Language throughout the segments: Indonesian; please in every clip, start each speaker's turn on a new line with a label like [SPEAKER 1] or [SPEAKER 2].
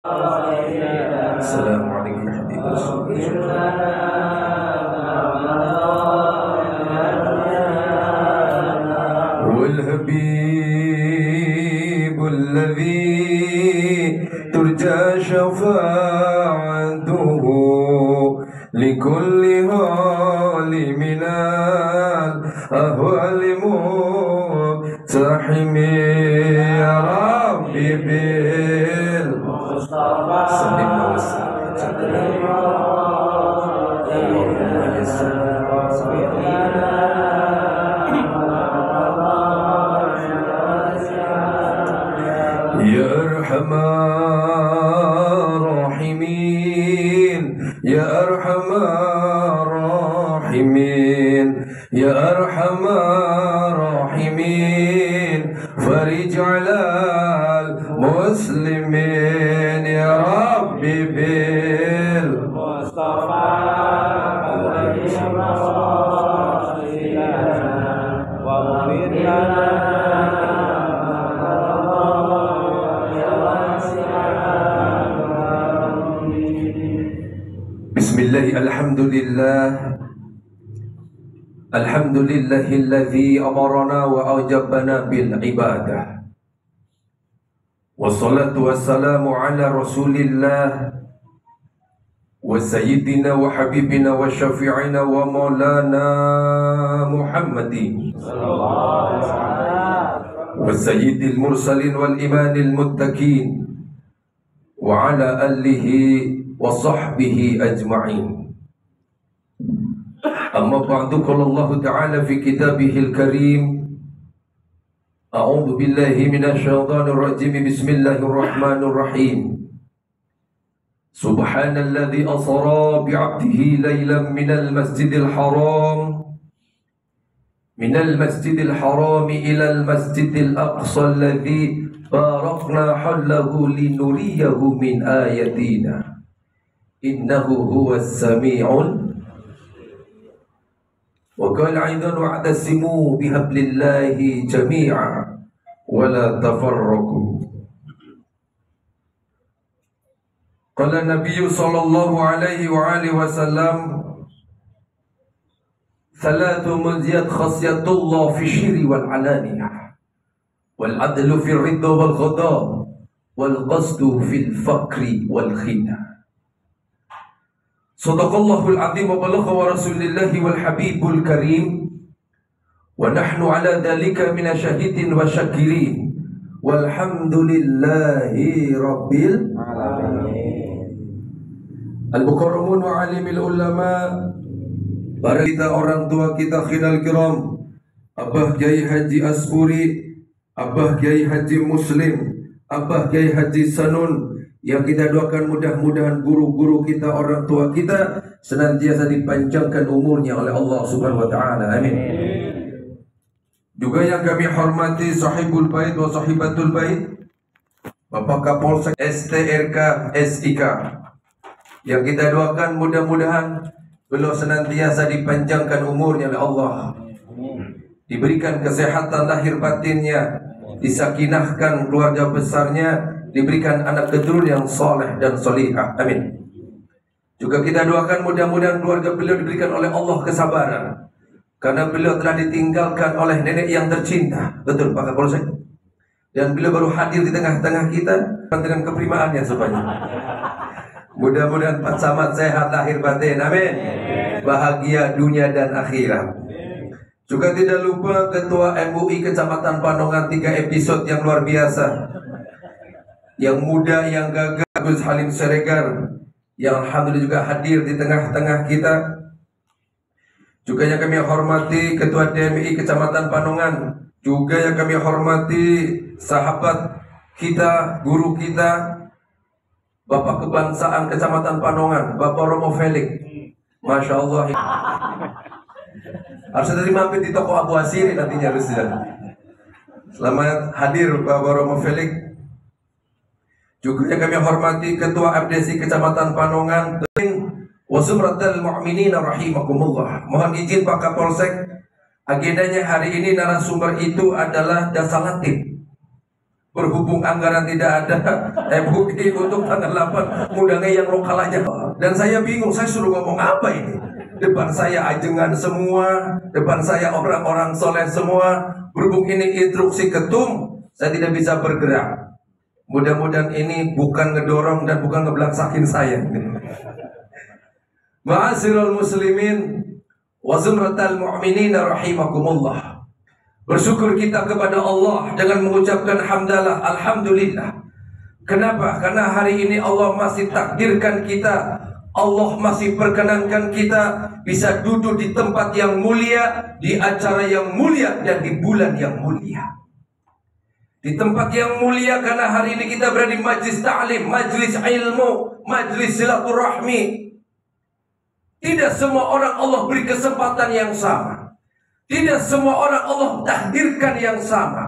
[SPEAKER 1] Assalamualaikum warahmatullahi wabarakatuh. Wal habibul ladzi turja syafa'atuhu likulli hali minal ahwali muhtahimi ya Rabbi bil Mustafa sallallahu alaihi wasallam. Ya Arhamar Rahimin, Ya Arhamar Rahimin, Ya Arhamar Rahimin, farij alal muslimin ya Rabbi bil Mustafa Bismillah, alhamdulillah, alhamdulillahilladzi amarana wa awjabana bil ibadah. Wassalatu wassalamu ala rasulillah wa sayyidina wa habibina wa syafi'ina wa maulana Muhammadin wa sayyidil mursalin wal imanil muttaqin wa ala alihi wa sahbihi ajma'in. Amma ba'du, qala Allah ta'ala fi kitabihil karim, a'udzu billahi minasy syaithanir rajim, bismillahir rahim. Subhanalladzi asra bi'abdihi lailan minal masjidil haram ilal masjidil aqsa alladzi barakna hawlahu linuriyahu min ayatina innahu huwas sami'un. Wa qala aidan wa'tasimu bihablillahi jami'a wa la tafarraqu. Qala Nabi sallallahu alaihi wa alihi wasallam, thalathu muziyat khasyatullah fi syirri wal alaniyah wal adlu fi ridha wal ghadab wal qasdu fil fakri wal khina. Sadaqallahul azim wa balagha wa rasulillahi wal habibul karim wa nahnu ala dhalika minasyahidin wa syakirin walhamdulillahi rabbil alamin. Al-mukarramun wa alimil ulama, para kita orang tua kita khilal kiram, Abah Kiai Haji Aspuri, Abah Kiai Haji Muslim, Abah Kiai Haji Sanun, yang kita doakan mudah-mudahan guru-guru kita, orang tua kita senantiasa dipanjangkan umurnya oleh Allah Subhanahu wa taala. Amin. Juga yang kami hormati sahibul bait wa sahibatul bait, Bapak Kapolsek STRK SIK, yang kita doakan mudah-mudahan beliau senantiasa dipanjangkan umurnya oleh Allah, diberikan kesehatan lahir batinnya, disakinahkan keluarga besarnya, diberikan anak keturunan yang soleh dan solihah. Amin. Juga kita doakan mudah-mudahan keluarga beliau diberikan oleh Allah kesabaran, karena beliau telah ditinggalkan oleh nenek yang tercinta. Betul Pak Kapolsek? Dan beliau baru hadir di tengah-tengah kita dengan keprimaannya sebanyak. Mudah-mudahan Pak Samad sehat lahir batin. Amin. Bahagia dunia dan akhirat. Juga tidak lupa Ketua MUI Kecamatan Panongan, 3 episode yang luar biasa, yang muda, yang gagah, Gus Halim Siregar, yang alhamdulillah juga hadir di tengah-tengah kita. Juga yang kami hormati Ketua DMI Kecamatan Panongan, juga yang kami hormati sahabat kita, guru kita, Bapak Kebangsaan Kecamatan Panongan, Bapak Romo Felix. Masya Allah. Harus tadi mampir di toko Abu Asiri nantinya harus tidak. Selamat hadir Bapak Romo Felix. Juga yang kami hormati Ketua FDC Kecamatan Panongan, wasumratul mu'minin rahimakumullah. Mohon izin Pak Kapolsek, agendanya hari ini narasumber itu adalah Dasalatif, Berhubung anggaran tidak ada, MUI untuk tanggal 8 mudahnya yang lokal aja. Dan saya bingung, saya suruh ngomong apa ini? Depan saya ajengan semua, depan saya orang-orang soleh semua. Berhubung ini instruksi ketum, saya tidak bisa bergerak. Mudah-mudahan ini bukan ngedorong dan bukan ngebelaksakin saya. Ma'asyiral muslimin wa zumratal mu'minin rahimakumullah. Bersyukur kita kepada Allah dengan mengucapkan hamdalah, alhamdulillah. Kenapa? Karena hari ini Allah masih takdirkan kita, Allah masih perkenankan kita bisa duduk di tempat yang mulia, di acara yang mulia, dan di bulan yang mulia. Di tempat yang mulia karena hari ini kita berada di majlis ta'lim, majlis ilmu, majlis silaturahmi. Tidak semua orang Allah beri kesempatan yang sama. Tidak semua orang Allah takdirkan yang sama.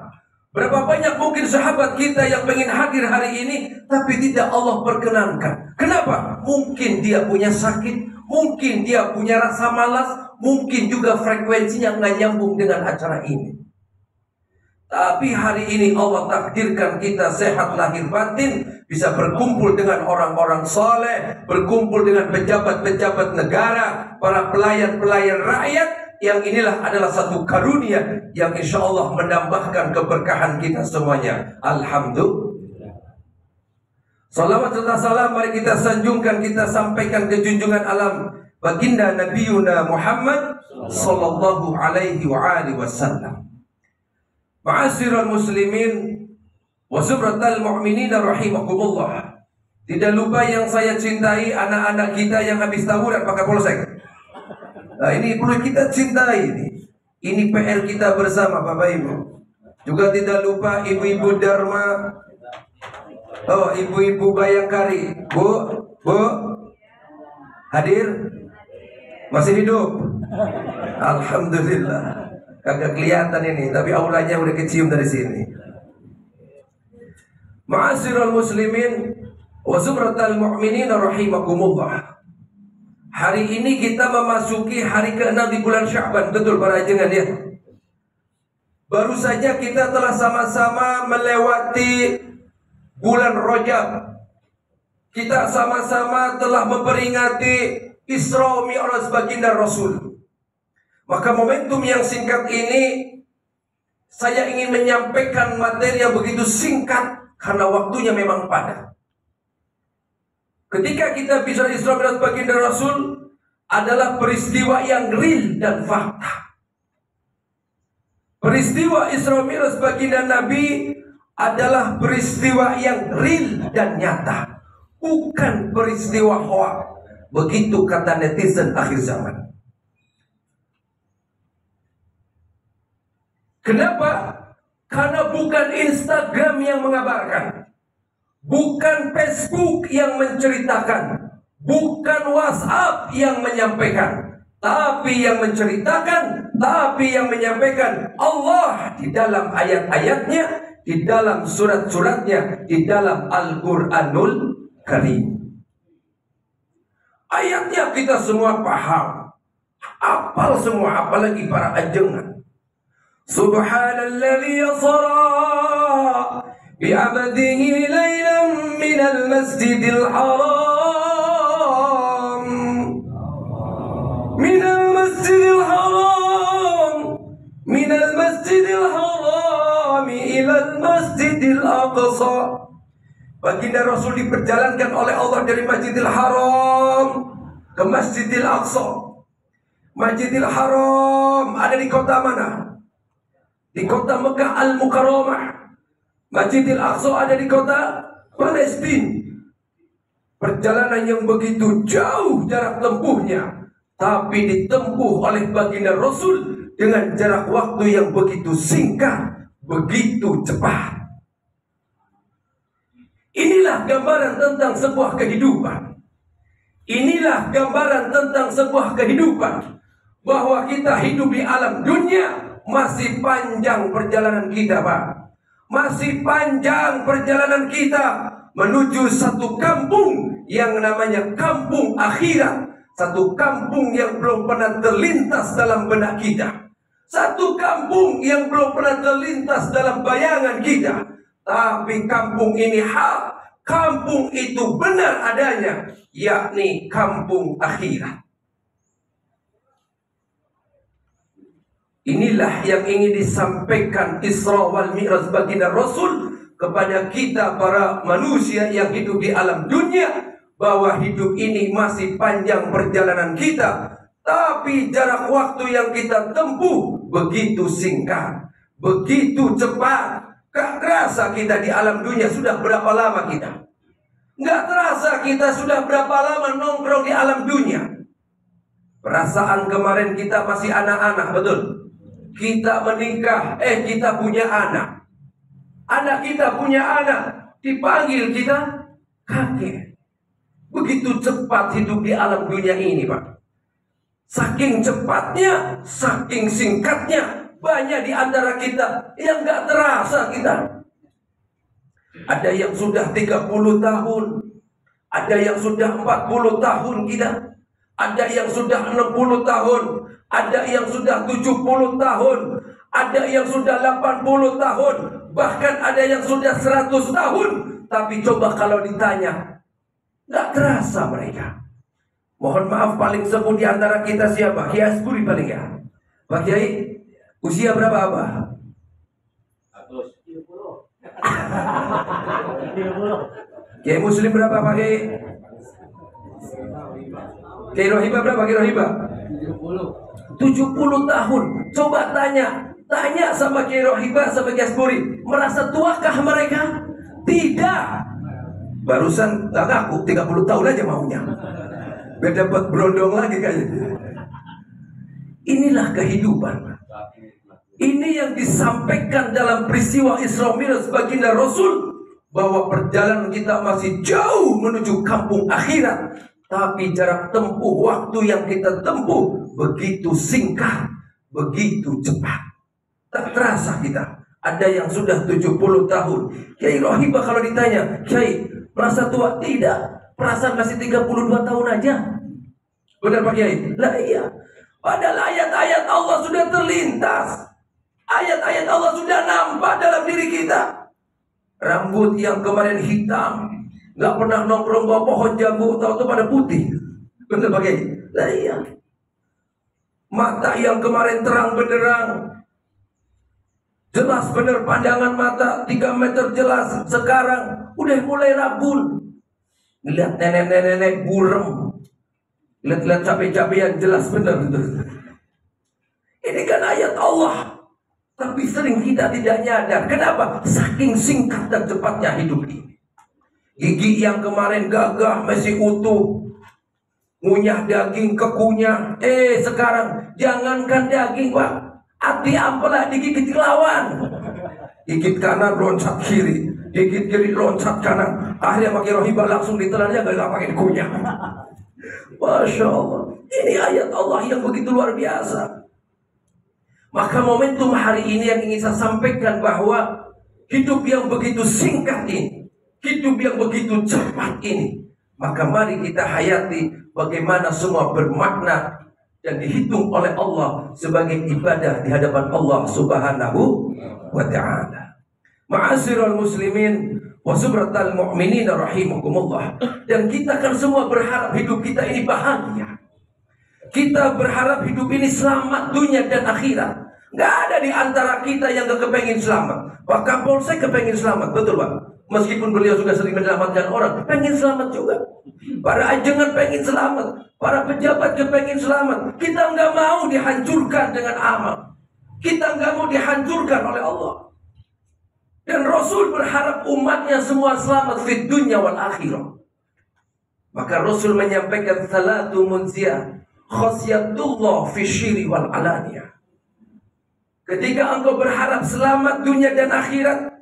[SPEAKER 1] Berapa banyak mungkin sahabat kita yang ingin hadir hari ini, tapi tidak Allah perkenankan. Kenapa? Mungkin dia punya sakit, mungkin dia punya rasa malas, mungkin juga frekuensinya nggak nyambung dengan acara ini. Tapi hari ini Allah takdirkan kita sehat lahir batin, bisa berkumpul dengan orang-orang soleh, berkumpul dengan pejabat-pejabat negara, para pelayan-pelayan rakyat. Yang inilah adalah satu karunia yang insya Allah menambahkan keberkahan kita semuanya. Alhamdulillah. Salawat serta salam mari kita sanjungkan, kita sampaikan ke junjungan alam baginda Nabiuna Muhammad sallallahu alaihi wa alihi wasallam. Ma'asyiral muslimin wa zumratal mu'minin rahimakumullah. Tidak lupa yang saya cintai anak-anak kita yang habis tawuran pakai polsek. Nah, ini perlu kita cintai ini. Ini PR kita bersama Bapak Ibu. Juga tidak lupa ibu-ibu Dharma. Oh, ibu-ibu Bayangkari. Bu, hadir? Masih hidup? Alhamdulillah. Kagak kelihatan ini, tapi auranya udah kecium dari sini. Ma'asyiral muslimin wa zumratal mu'minin rahimakumullah. Hari ini kita memasuki hari ke-6 di bulan Sya'ban. Betul para ajengan ya. Baru saja kita telah sama-sama melewati bulan Rajab. Kita sama-sama telah memperingati Isra Mi'raj baginda Rasul. Maka momentum yang singkat ini saya ingin menyampaikan materi yang begitu singkat karena waktunya memang padat. Ketika kita bicara Isra Mi'raj baginda Rasul adalah peristiwa yang real dan fakta. Peristiwa Isra Mi'raj baginda Nabi adalah peristiwa yang real dan nyata, bukan peristiwa hoax. Begitu kata netizen akhir zaman. Kenapa? Karena bukan Instagram yang mengabarkan, bukan Facebook yang menceritakan, bukan WhatsApp yang menyampaikan, tapi yang menceritakan, tapi yang menyampaikan Allah di dalam ayat-ayatnya, di dalam surat-suratnya, di dalam Al-Quranul Karim. Ayatnya kita semua paham, hafal semua, apalagi para ajengan. Subhanalladzi yasra bi'abdihi laylan minal masjidil haram minal masjidil haram ilal masjidil aqsa. Baginda Rasul diperjalankan oleh Allah dari Masjidil Haram ke Masjidil Aqsa. Masjidil Haram ada di kota mana? Di kota Mekah Al-Mukarramah. Masjidil Aqsa ada di kota Palestina. Perjalanan yang begitu jauh jarak tempuhnya, tapi ditempuh oleh baginda Rasul dengan jarak waktu yang begitu singkat, begitu cepat. Inilah gambaran tentang sebuah kehidupan. Inilah gambaran tentang sebuah kehidupan, bahwa kita hidup di alam dunia. Masih panjang perjalanan kita, Pak. Masih panjang perjalanan kita menuju satu kampung yang namanya kampung akhirat. Satu kampung yang belum pernah terlintas dalam benak kita. Satu kampung yang belum pernah terlintas dalam bayangan kita. Tapi kampung ini hak. Kampung itu benar adanya, yakni kampung akhirat. Inilah yang ingin disampaikan Isra wal Mi'raj baginda Rasul kepada kita para manusia yang hidup di alam dunia, bahwa hidup ini masih panjang perjalanan kita, tapi jarak waktu yang kita tempuh begitu singkat, begitu cepat. Gak terasa kita di alam dunia sudah berapa lama kita. Gak terasa kita sudah berapa lama nongkrong di alam dunia. Perasaan kemarin kita masih anak-anak, betul? Kita menikah, kita punya anak. Anak kita punya anak, dipanggil kita kakek. Begitu cepat hidup di alam dunia ini, Pak. Saking cepatnya, saking singkatnya, banyak di antara kita yang gak terasa kita. Ada yang sudah 30 tahun, ada yang sudah 40 tahun kita, ada yang sudah 60 tahun, ada yang sudah 70 tahun, ada yang sudah 80 tahun, bahkan ada yang sudah 100 tahun. Tapi coba kalau ditanya, gak terasa mereka. Mohon maaf, paling sepuh di antara kita siapa? Kiai Aspuri paling ya. Pak Kiai, usia berapa Abah?
[SPEAKER 2] 170.
[SPEAKER 1] Kiai Muslim berapa Pak Kiai? Kiai Rohibah berapa Kiai Rohibah? 70 tahun. Coba tanya sama Kiai Rohibah, sama Kiai Aspuri, merasa tuakah mereka? Tidak. Barusan gak ngaku 30 tahun aja maunya. Biar dapat berondong lagi kayaknya. Inilah kehidupan. Ini yang disampaikan dalam peristiwa Isra Mi'raj baginda Rasul, bahwa perjalanan kita masih jauh menuju kampung akhirat, tapi jarak tempuh waktu yang kita tempuh begitu singkat, begitu cepat. Tak terasa kita. Ada yang sudah 70 tahun. Kiai Rohibah kalau ditanya, Kiai merasa tua? Tidak. Perasaan masih 32 tahun aja. Benar Pak Kiai? Lah iya. Padahal ayat-ayat Allah sudah terlintas. Ayat-ayat Allah sudah nampak dalam diri kita. Rambut yang kemarin hitam, gak pernah nongkrong bawah pohon jambu, tahu-tahu pada putih. Benar Pak Kiai? Lah iya. Mata yang kemarin terang benderang, jelas benar pandangan mata 3 meter jelas, sekarang udah mulai rabun. Lihat nenek-nenek burem, lihat cabai-cabian jelas benar itu. Ini kan ayat Allah, tapi sering kita tidak nyadar. Kenapa? Saking singkat dan cepatnya hidup ini. Gigi yang kemarin gagah masih utuh, ngunyah daging kekunyah. Sekarang jangankan daging Pak, hati ampela digigit lawan. Gigit kanan loncat kiri, gigit kiri loncat kanan. Akhirnya pakai Rohibah langsung ditelannya, gak pakai kunyah. Masya Allah. Ini ayat Allah yang begitu luar biasa. Maka momentum hari ini yang ingin saya sampaikan, bahwa hidup yang begitu singkat ini, hidup yang begitu cepat ini, maka mari kita hayati bagaimana semua bermakna dan dihitung oleh Allah sebagai ibadah di hadapan Allah Subhanahu wa ta'ala. Ma'asyiral muslimin wa subratal mu'minin rahimakumullah. Dan kita kan semua berharap hidup kita ini bahagia. Kita berharap hidup ini selamat dunia dan akhirat. Gak ada di antara kita yang gak kepengen selamat. Pak Kapolsek kepengen selamat, betul Pak? Meskipun beliau sudah sering menyelamatkan orang, pengen selamat juga. Para ajengan pengen selamat, para pejabat kepengen selamat. Kita nggak mau dihancurkan dengan amal. Kita nggak mau dihancurkan oleh Allah. Dan Rasul berharap umatnya semua selamat di dunia wal akhirah. Maka Rasul menyampaikan salatu munziyah khasyatullah fi syiri wal alaniyah. Ketika engkau berharap selamat dunia dan akhirat,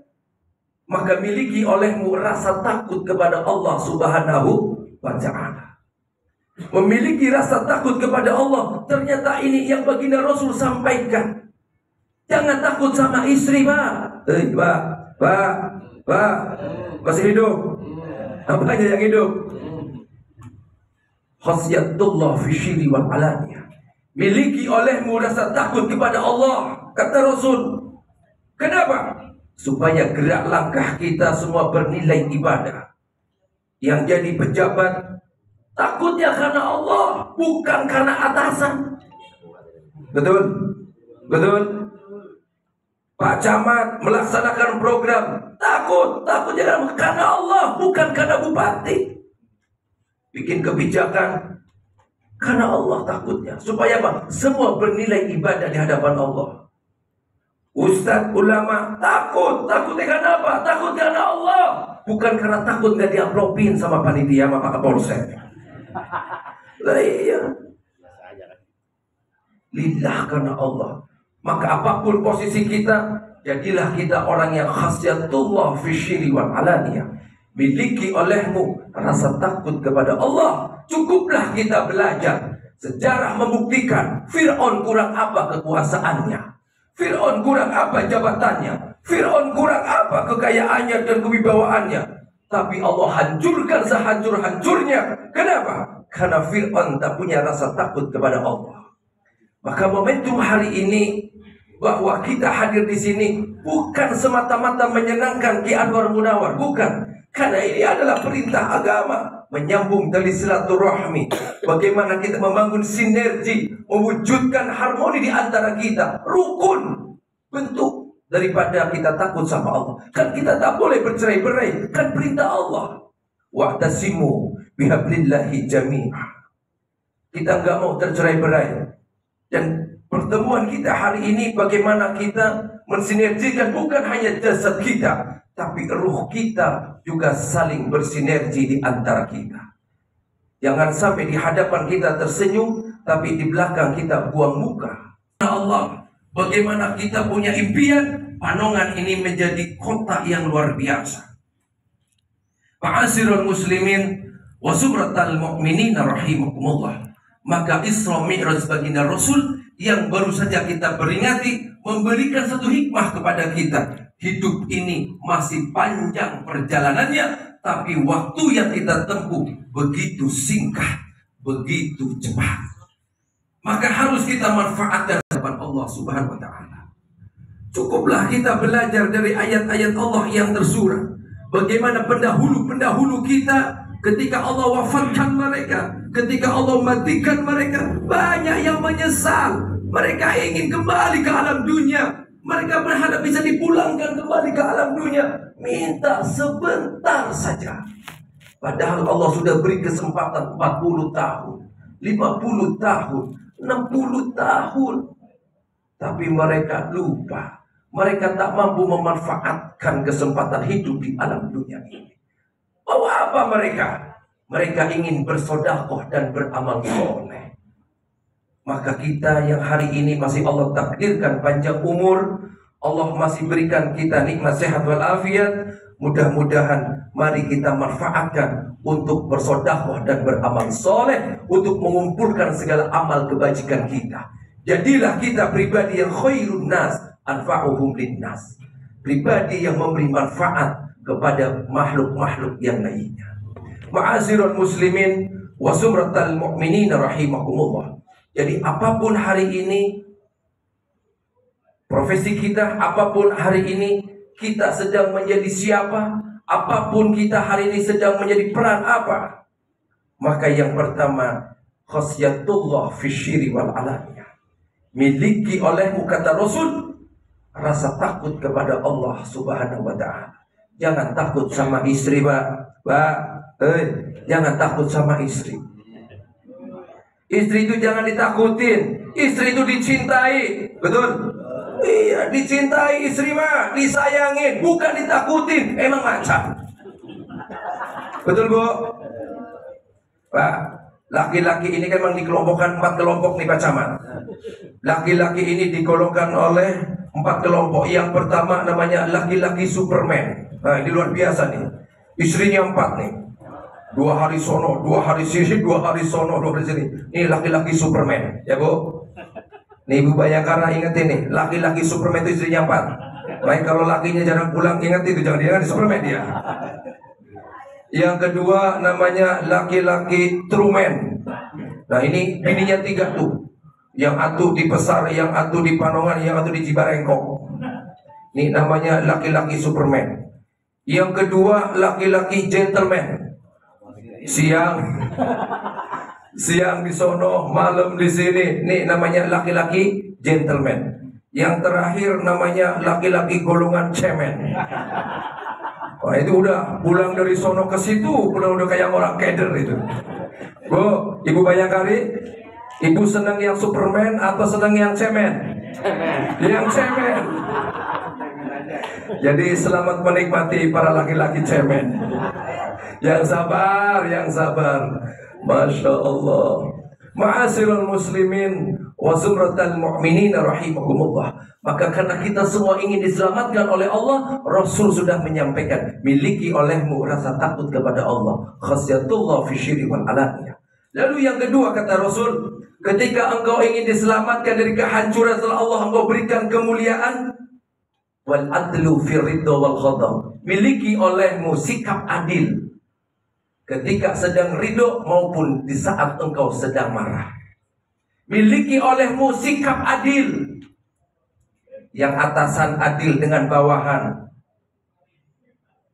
[SPEAKER 1] maka miliki olehmu rasa takut kepada Allah Subhanahu wa ta'ala. Memiliki rasa takut kepada Allah. Ternyata ini yang baginda Rasul sampaikan. Jangan takut sama istri Pak. Pak, masih hidup? Apanya yang hidup? Khasyatullah fi syiri wal alaniyah. Miliki olehmu rasa takut kepada Allah, kata Rasul. Kenapa? supaya gerak langkah kita semua bernilai ibadah. Yang jadi pejabat takutnya karena Allah, bukan karena atasan. Betul? Betul? Pak Camat melaksanakan program, takutnya karena Allah, bukan karena bupati. Bikin kebijakan karena Allah takutnya. Supaya apa? Semua bernilai ibadah di hadapan Allah. Ustadz, ulama, takutnya karena apa? Takut karena Allah, bukan karena takut gak diaplopin sama panitia sama Pak Kapolsek. Lah iya, lillah karena Allah. Maka apapun posisi kita, jadilah kita orang yang khasyatullah fi syirri wal alaniyah. Miliki olehmu rasa takut kepada Allah. Cukuplah kita belajar. Sejarah membuktikan Fir'aun kurang apa kekuasaannya, Fir'aun kurang apa jabatannya, Fir'aun kurang apa kekayaannya dan kewibawaannya, tapi Allah hancurkan sehancur-hancurnya. Kenapa? Karena Fir'aun tak punya rasa takut kepada Allah. Maka momentum hari ini bahwa kita hadir di sini bukan semata-mata menyenangkan Ki Anwar Munawar, bukan. Karena ini adalah perintah agama, menyambung tali silaturahmi. Bagaimana kita membangun sinergi, mewujudkan harmoni di antara kita, rukun bentuk daripada kita takut sama Allah. Kan kita tak boleh bercerai-berai, kan perintah Allah. Wa'tasimu bihablillahi jami'ah. Kita enggak mau tercerai-berai. Dan pertemuan kita hari ini bagaimana kita mensinergikan bukan hanya jasad kita, tapi ruh kita juga saling bersinergi di antara kita. Jangan sampai di hadapan kita tersenyum, tapi di belakang kita buang muka. Ya Allah, bagaimana kita punya impian Panongan ini menjadi kota yang luar biasa. Ma'asirul muslimin wa subratal mu'minina rahimakumullah. Maka Isra Mi'raj baginda Rasul yang baru saja kita peringati memberikan satu hikmah kepada kita. Hidup ini masih panjang perjalanannya, tapi waktu yang kita tempuh begitu singkat, begitu cepat. Maka harus kita manfaatkan hadapan Allah Subhanahu wa taala. Cukuplah kita belajar dari ayat-ayat Allah yang tersurat. Bagaimana pendahulu-pendahulu kita ketika Allah wafatkan mereka, ketika Allah matikan mereka, banyak yang menyesal. Mereka ingin kembali ke alam dunia. Mereka berharap bisa dipulangkan kembali ke alam dunia. Minta sebentar saja. Padahal Allah sudah beri kesempatan 40 tahun, 50 tahun, 60 tahun. Tapi mereka lupa. Mereka tak mampu memanfaatkan kesempatan hidup di alam dunia ini. Bawa apa mereka? Mereka ingin bersedekah dan beramal soleh. Maka kita yang hari ini masih Allah takdirkan panjang umur, Allah masih berikan kita nikmat sehat walafiat. Mudah-mudahan mari kita manfaatkan untuk bersedekah dan beramal soleh, untuk mengumpulkan segala amal kebajikan kita. Jadilah kita pribadi yang khairun nas, anfa'uhum linnas. Pribadi yang memberi manfaat kepada makhluk-makhluk yang lainnya. Ma'azirul muslimin wa sumratal mu'minin rahimakumullah. Jadi apapun hari ini profesi kita, apapun hari ini kita sedang menjadi siapa, apapun kita hari ini sedang menjadi peran apa, maka yang pertama khasyatullah fi syirri wal alaniyah. Miliki olehmu, kata Rasul, rasa takut kepada Allah Subhanahu wa taala. Jangan takut sama istri, Pak. Jangan takut sama istri. Istri itu jangan ditakutin. Istri itu dicintai. Betul? Iya, dicintai istri mah, disayangin, bukan ditakutin. Emang macam. Betul, Bu? Pak, laki-laki ini kan memang dikelompokkan 4 kelompok nih, Pak Camat. Laki-laki ini digolongkan oleh 4 kelompok. Yang pertama namanya laki-laki Superman. Nah, ini luar biasa nih. Istrinya 4 nih. 2 hari sono, 2 hari sini, 2 hari sono, 2 hari sini. Ini laki-laki Superman, ya Bu. Nih Ibu Bayangkara, ingat ini, laki-laki Superman itu istrinya 4. Baik kalau lakinya jarang pulang, ingat itu, jangan Superman dia. Yang kedua namanya laki-laki Truman. Nah ini bininya 3 tuh. Yang atuh di Pesar, yang atuh di Panongan, yang atuh di Cibarengkok. Ini namanya laki-laki Superman. Yang kedua laki-laki gentleman. Siang di sono, malam di sini. Ini namanya laki-laki gentleman. Yang terakhir namanya laki-laki golongan cemen. Wah, itu udah pulang dari sono ke situ, udah kayak orang keder itu. Bu, Ibu Bayangkari, Ibu senang yang Superman atau senang yang cemen? Yang cemen. Jadi selamat menikmati para laki-laki cemen. Yang sabar, yang sabar. Masya Allah. Ma'asirul muslimin wa zumratal mu'minin rahimahumullah. Maka karena kita semua ingin diselamatkan oleh Allah, Rasul sudah menyampaikan, miliki olehmu rasa takut kepada Allah, khasyatullah fi syirri wal alaniyah. Lalu yang kedua kata Rasul, ketika engkau ingin diselamatkan dari kehancuran setelah Allah engkau berikan kemuliaan, wal adlu fi ridha wal ghadab. Miliki olehmu sikap adil ketika sedang ridho maupun di saat engkau sedang marah. Miliki olehmu sikap adil. Yang atasan adil dengan bawahan,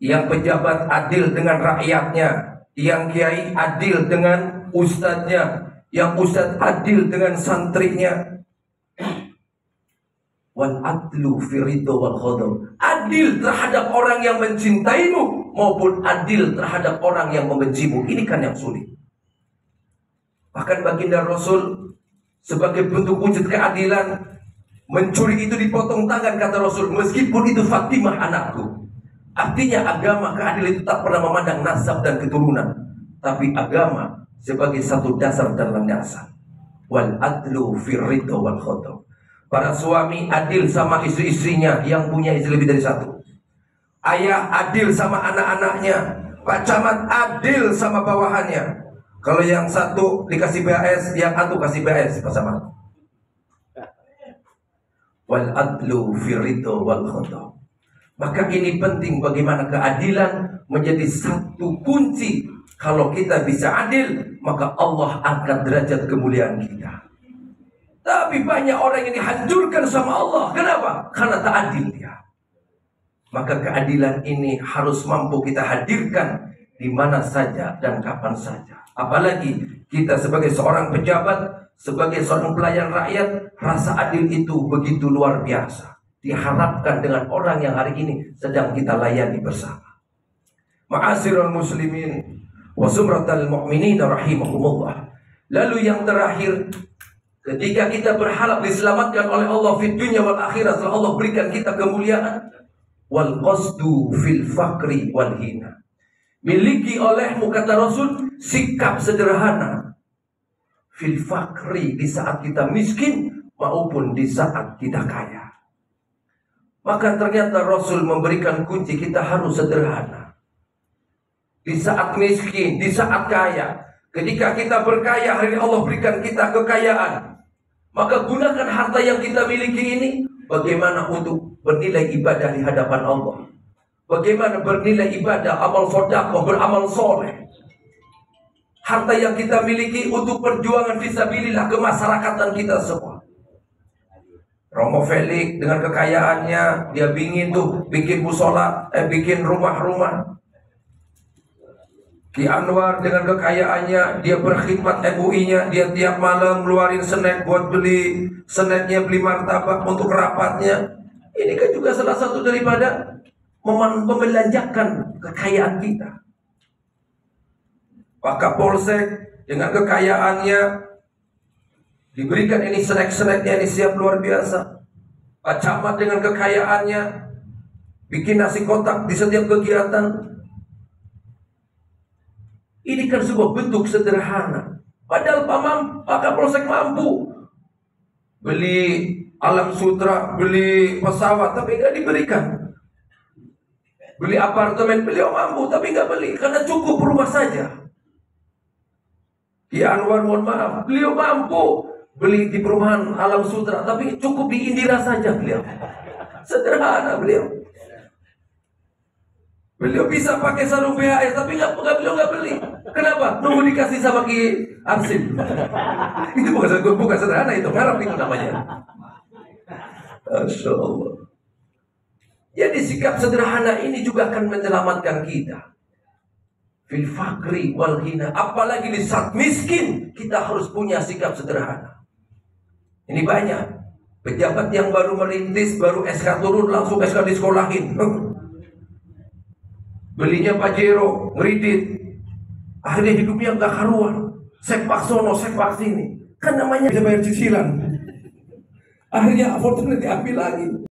[SPEAKER 1] yang pejabat adil dengan rakyatnya, yang kiai adil dengan ustadznya, yang ustadz adil dengan santrinya. Wal adlu fi ridha wal ghadab. Adil terhadap orang yang mencintaimu maupun adil terhadap orang yang membencimu. Ini kan yang sulit. Bahkan baginda Rasul sebagai bentuk wujud keadilan, mencuri itu dipotong tangan kata Rasul, meskipun itu Fatimah anakku. Artinya agama keadilan itu tak pernah memandang nasab dan keturunan, tapi agama sebagai satu dasar dan landasan. Wal adlu fi ridha wal ghadab. Para suami adil sama istri-istrinya yang punya istri lebih dari satu. Ayah adil sama anak-anaknya. Pak Camat adil sama bawahannya. Kalau yang satu dikasih BAS, yang satu kasih BAS, Pak Camat. Wal adlu fi ridha wal ghadab. Maka ini penting bagaimana keadilan menjadi satu kunci. Kalau kita bisa adil, maka Allah angkat derajat kemuliaan kita. Tapi banyak orang yang dihancurkan sama Allah. Kenapa? Karena tak adil dia. Maka keadilan ini harus mampu kita hadirkan di mana saja dan kapan saja. Apalagi kita sebagai seorang pejabat, sebagai seorang pelayan rakyat, rasa adil itu begitu luar biasa. Diharapkan dengan orang yang hari ini sedang kita layani bersama. Ma'asirul muslimin wa sumratal mu'minin rahimahumullah. Lalu yang terakhir, ketika kita berharap diselamatkan oleh Allah di dunia wal akhirat, setelah Allah berikan kita kemuliaan, wal qasdu fil fakri wal hina. Miliki olehmu kata Rasul sikap sederhana fil fakri, di saat kita miskin maupun di saat kita kaya. Maka ternyata Rasul memberikan kunci kita harus sederhana. Di saat miskin, di saat kaya. Ketika kita berkaya, hari ini Allah berikan kita kekayaan. Maka gunakan harta yang kita miliki ini bagaimana untuk bernilai ibadah di hadapan Allah. Bagaimana bernilai ibadah, amal sedekah, beramal soleh. Harta yang kita miliki untuk perjuangan fisabilillah kemasyarakatan kita semua. Romo Felix dengan kekayaannya, dia ingin tuh bikin musola, bikin rumah-rumah. Ki Anwar dengan kekayaannya, dia berkhidmat MUI-nya, dia tiap malam ngeluarin snack buat beli snacknya, beli martabak untuk rapatnya. Ini kan juga salah satu daripada membelanjakan kekayaan kita. Pak Kapolsek dengan kekayaannya diberikan ini snack-snacknya, ini siap luar biasa. Pak Camat dengan kekayaannya bikin nasi kotak di setiap kegiatan. Ini kan sebuah bentuk sederhana. Padahal Pak Kapolsek mampu beli alam sutra, beli pesawat, tapi nggak diberikan. Beli apartemen, beliau mampu, tapi nggak beli karena cukup rumah saja. Ki Anwar, mohon maaf, beliau mampu beli di perumahan alam sutra, tapi cukup di Indira saja beliau. Sederhana beliau. Beliau bisa pakai sarung BHS, tapi beliau nggak beli. Kenapa? Nunggu dikasih sama Ki Arsim. Itu bukan sederhana, itu ngarep itu namanya. Masya Allah. Jadi sikap sederhana ini juga akan menyelamatkan kita. Fil fakri wal ghina. Apalagi di saat miskin, kita harus punya sikap sederhana. Ini banyak pejabat yang baru merintis, baru SK turun, langsung SK disekolahin. Belinya Pajero, ngeridit. Akhirnya hidupnya gak karuan. Sepak sono, sepak sini. Kan namanya bisa bayar cicilan. Akhirnya Fortuner diambil lagi.